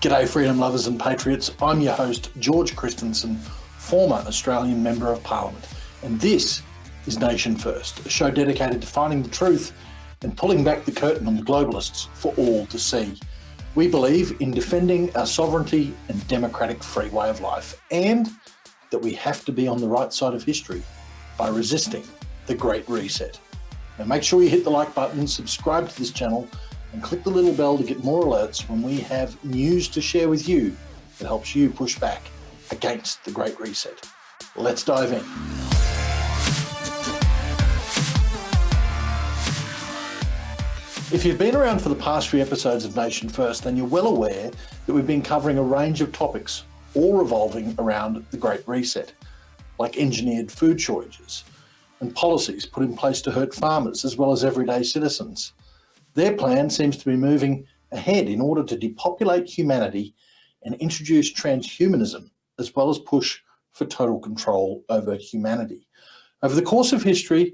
G'day freedom lovers and patriots, I'm your host George Christensen, former Australian Member of Parliament, and this is Nation First, a show dedicated to finding the truth and pulling back the curtain on the globalists for all to see. We believe in defending our sovereignty and democratic free way of life, and that we have to be on the right side of history by resisting the Great Reset. Now make sure you hit the like button, subscribe to this channel, and click the little bell to get more alerts when we have news to share with you that helps you push back against the Great Reset. Let's dive in. If you've been around for the past few episodes of Nation First, then you're well aware that we've been covering a range of topics, all revolving around the Great Reset, like engineered food shortages and policies put in place to hurt farmers as well as everyday citizens. Their plan seems to be moving ahead in order to depopulate humanity and introduce transhumanism, as well as push for total control over humanity. Over the course of history,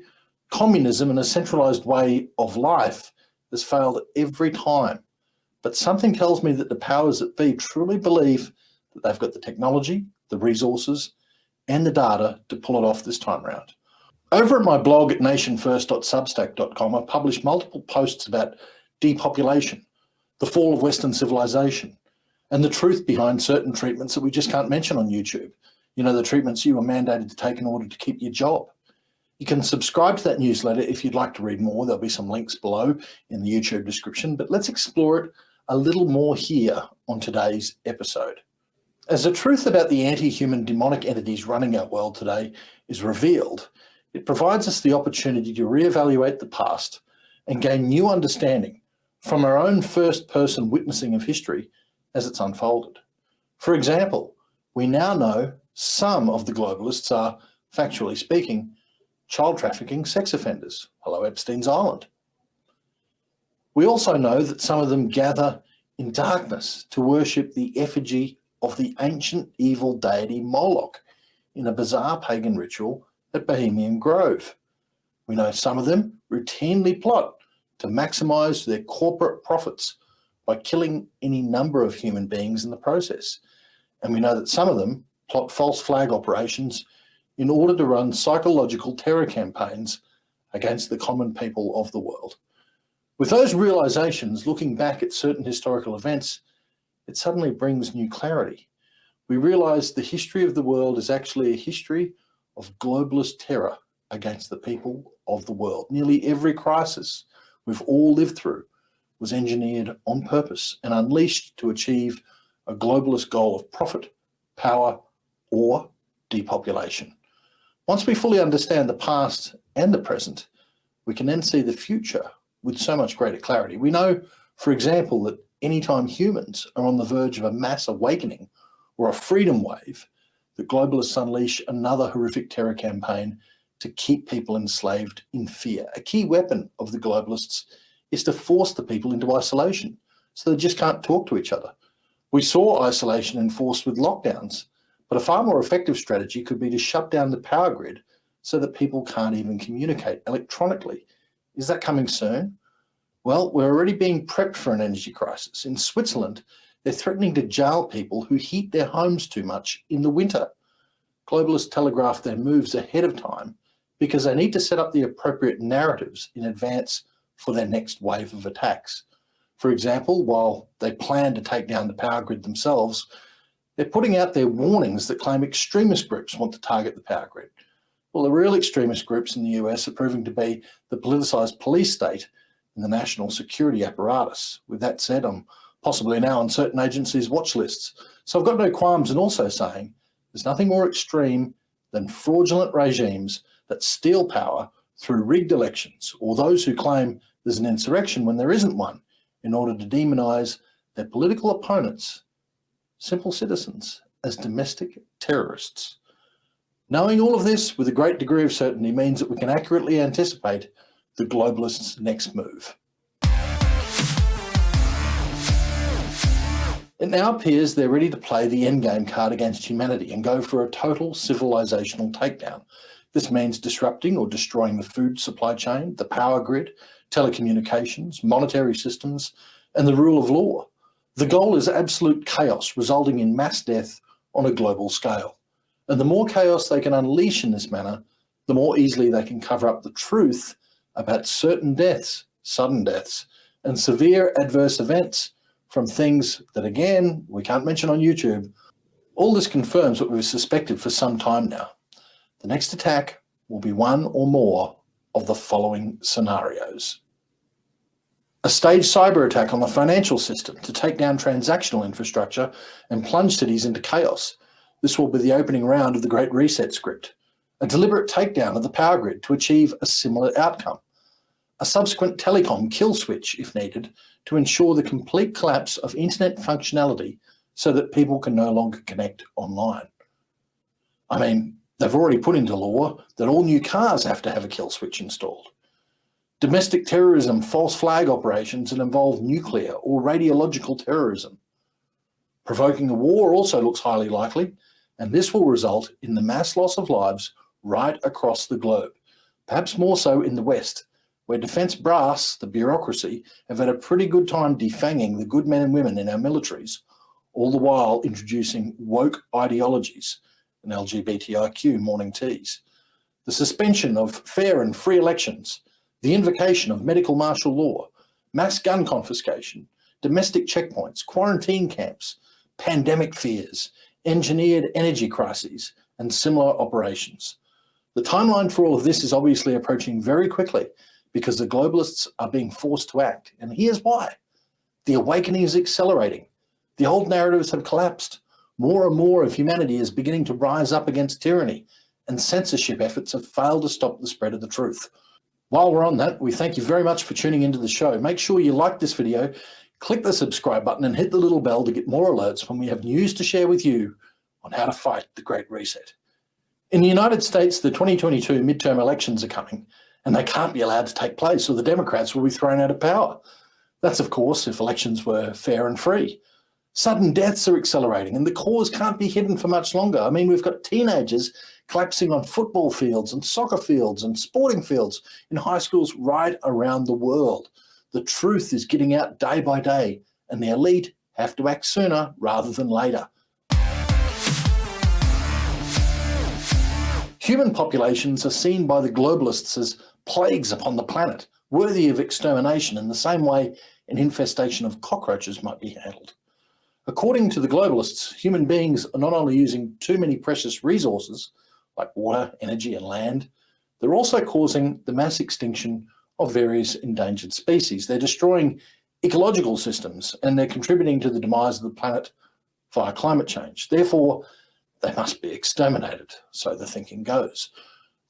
communism and a centralized way of life has failed every time. But something tells me that the powers that be truly believe that they've got the technology, the resources, and the data to pull it off this time around. Over at my blog at nationfirst.substack.com, I've published multiple posts about depopulation, the fall of Western civilization, and the truth behind certain treatments that we just can't mention on YouTube. You know, the treatments you were mandated to take in order to keep your job. You can subscribe to that newsletter if you'd like to read more. There'll be some links below in the YouTube description, but let's explore it a little more here on today's episode. As the truth about the anti-human demonic entities running our world today is revealed, it provides us the opportunity to reevaluate the past and gain new understanding from our own first-person witnessing of history as it's unfolded. For example, we now know some of the globalists are, factually speaking, child trafficking sex offenders. Hello, Epstein's Island. We also know that some of them gather in darkness to worship the effigy of the ancient evil deity Moloch in a bizarre pagan ritual at Bohemian Grove. We know some of them routinely plot to maximize their corporate profits by killing any number of human beings in the process. And we know that some of them plot false flag operations in order to run psychological terror campaigns against the common people of the world. With those realizations, looking back at certain historical events, it suddenly brings new clarity. We realize the history of the world is actually a history of globalist terror against the people of the world. Nearly every crisis we've all lived through was engineered on purpose and unleashed to achieve a globalist goal of profit, power, or depopulation. Once we fully understand the past and the present, we can then see the future with so much greater clarity. We know, for example, that anytime humans are on the verge of a mass awakening or a freedom wave, the globalists unleash another horrific terror campaign to keep people enslaved in fear. A key weapon of the globalists is to force the people into isolation, so they just can't talk to each other. We saw isolation enforced with lockdowns, but a far more effective strategy could be to shut down the power grid so that people can't even communicate electronically. Is that coming soon? Well, we're already being prepped for an energy crisis. In Switzerland, they're threatening to jail people who heat their homes too much in the winter. Globalists telegraph their moves ahead of time because they need to set up the appropriate narratives in advance for their next wave of attacks. For example, while they plan to take down the power grid themselves, they're putting out their warnings that claim extremist groups want to target the power grid. Well, the real extremist groups in the US are proving to be the politicized police state and the national security apparatus. With that said, I'm possibly now on certain agencies' watch lists. So I've got no qualms in also saying there's nothing more extreme than fraudulent regimes that steal power through rigged elections, or those who claim there's an insurrection when there isn't one, in order to demonize their political opponents, simple citizens, as domestic terrorists. Knowing all of this with a great degree of certainty means that we can accurately anticipate the globalists' next move. It now appears they're ready to play the endgame card against humanity and go for a total civilizational takedown. This means disrupting or destroying the food supply chain, the power grid, telecommunications, monetary systems, and the rule of law. The goal is absolute chaos, resulting in mass death on a global scale. And the more chaos they can unleash in this manner, the more easily they can cover up the truth about certain deaths, sudden deaths, and severe adverse events from things that, again, we can't mention on YouTube. All this confirms what we've suspected for some time now. The next attack will be one or more of the following scenarios. A staged cyber attack on the financial system to take down transactional infrastructure and plunge cities into chaos. This will be the opening round of the Great Reset script. A deliberate takedown of the power grid to achieve a similar outcome. A subsequent telecom kill switch, if needed, to ensure the complete collapse of internet functionality so that people can no longer connect online. I mean, they've already put into law that all new cars have to have a kill switch installed. Domestic terrorism, false flag operations that involve nuclear or radiological terrorism. Provoking a war also looks highly likely, and this will result in the mass loss of lives right across the globe, perhaps more so in the West, where defence brass, the bureaucracy, have had a pretty good time defanging the good men and women in our militaries, all the while introducing woke ideologies and LGBTIQ morning teas. The suspension of fair and free elections, the invocation of medical martial law, mass gun confiscation, domestic checkpoints, quarantine camps, pandemic fears, engineered energy crises, and similar operations. The timeline for all of this is obviously approaching very quickly because the globalists are being forced to act. And here's why. The awakening is accelerating. The old narratives have collapsed. More and more of humanity is beginning to rise up against tyranny, and censorship efforts have failed to stop the spread of the truth. While we're on that, we thank you very much for tuning into the show. Make sure you like this video, click the subscribe button and hit the little bell to get more alerts when we have news to share with you on how to fight the Great Reset. In the United States, the 2022 midterm elections are coming, and they can't be allowed to take place or the Democrats will be thrown out of power. That's, of course, if elections were fair and free. Sudden deaths are accelerating, and the cause can't be hidden for much longer. I mean, we've got teenagers collapsing on football fields and soccer fields and sporting fields in high schools right around the world. The truth is getting out day by day, and the elite have to act sooner rather than later. Human populations are seen by the globalists as plagues upon the planet, worthy of extermination in the same way an infestation of cockroaches might be handled. According to the globalists, human beings are not only using too many precious resources, like water, energy, and land, they're also causing the mass extinction of various endangered species. They're destroying ecological systems, and they're contributing to the demise of the planet via climate change. Therefore, they must be exterminated, so the thinking goes.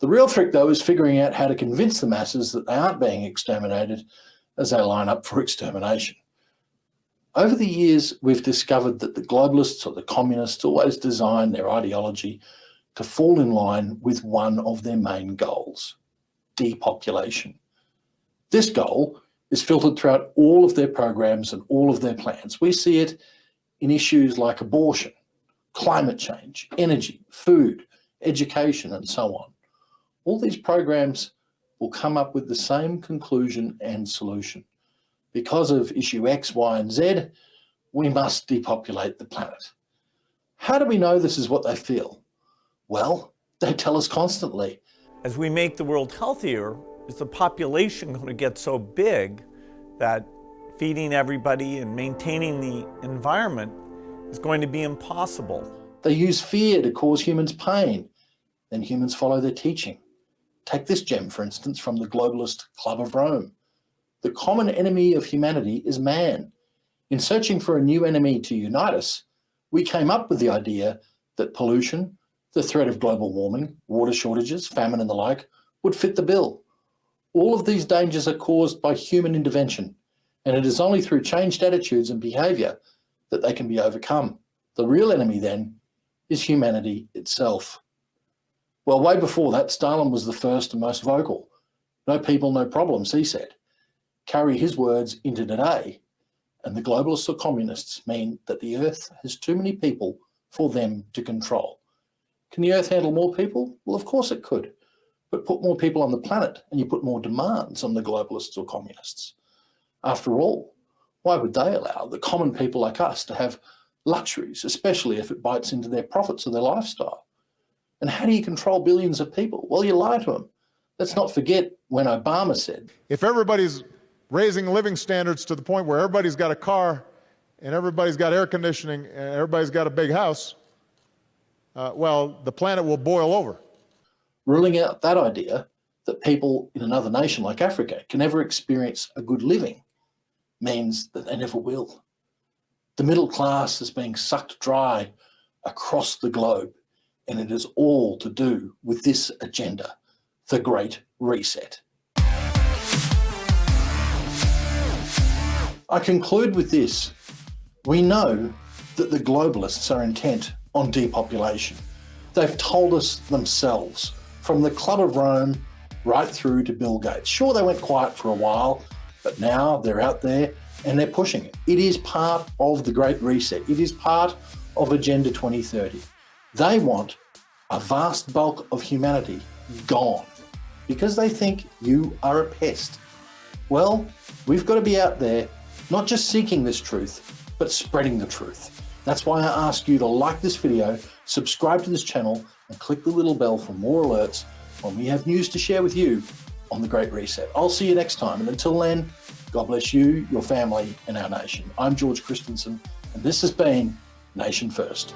The real trick, though, is figuring out how to convince the masses that they aren't being exterminated as they line up for extermination. Over the years, we've discovered that the globalists or the communists always design their ideology to fall in line with one of their main goals: depopulation. This goal is filtered throughout all of their programs and all of their plans. We see it in issues like abortion, climate change, energy, food, education, and so on. All these programs will come up with the same conclusion and solution. Because of issue X, Y, and Z, we must depopulate the planet. How do we know this is what they feel? Well, they tell us constantly. As we make the world healthier, is the population going to get so big that feeding everybody and maintaining the environment is going to be impossible? They use fear to cause humans pain. Then humans follow their teaching. Take this gem, for instance, from the globalist Club of Rome. The common enemy of humanity is man. In searching for a new enemy to unite us, we came up with the idea that pollution, the threat of global warming, water shortages, famine and the like, would fit the bill. All of these dangers are caused by human intervention, and it is only through changed attitudes and behaviour that they can be overcome. The real enemy, then, is humanity itself. Well, way before that, Stalin was the first and most vocal. No people, no problems, he said. Carry his words into today, and the globalists or communists mean that the Earth has too many people for them to control. Can the Earth handle more people? Well, of course it could. But put more people on the planet and you put more demands on the globalists or communists. After all, Why would they allow the common people like us to have luxuries, especially if it bites into their profits or their lifestyle? And how do you control billions of people? Well, you lie to them. Let's not forget when Obama said, if everybody's raising living standards to the point where everybody's got a car and everybody's got air conditioning and everybody's got a big house, well, the planet will boil over. ruling out that idea that people in another nation like Africa can never experience a good living means that they never will. The middle class is being sucked dry across the globe, and it is all to do with this agenda, the Great Reset. I conclude with this. We know that the globalists are intent on depopulation. They've told us themselves, from the Club of Rome right through to Bill Gates. Sure, they went quiet for a while, but now they're out there and they're pushing it. It is part of the Great Reset. It is part of Agenda 2030. They want a vast bulk of humanity gone because they think you are a pest. Well, we've got to be out there, not just seeking this truth, but spreading the truth. That's why I ask you to like this video, subscribe to this channel, and click the little bell for more alerts when we have news to share with you on the Great Reset. I'll see you next time, and until then, God bless you, your family, and our nation. I'm George Christensen, and this has been Nation First.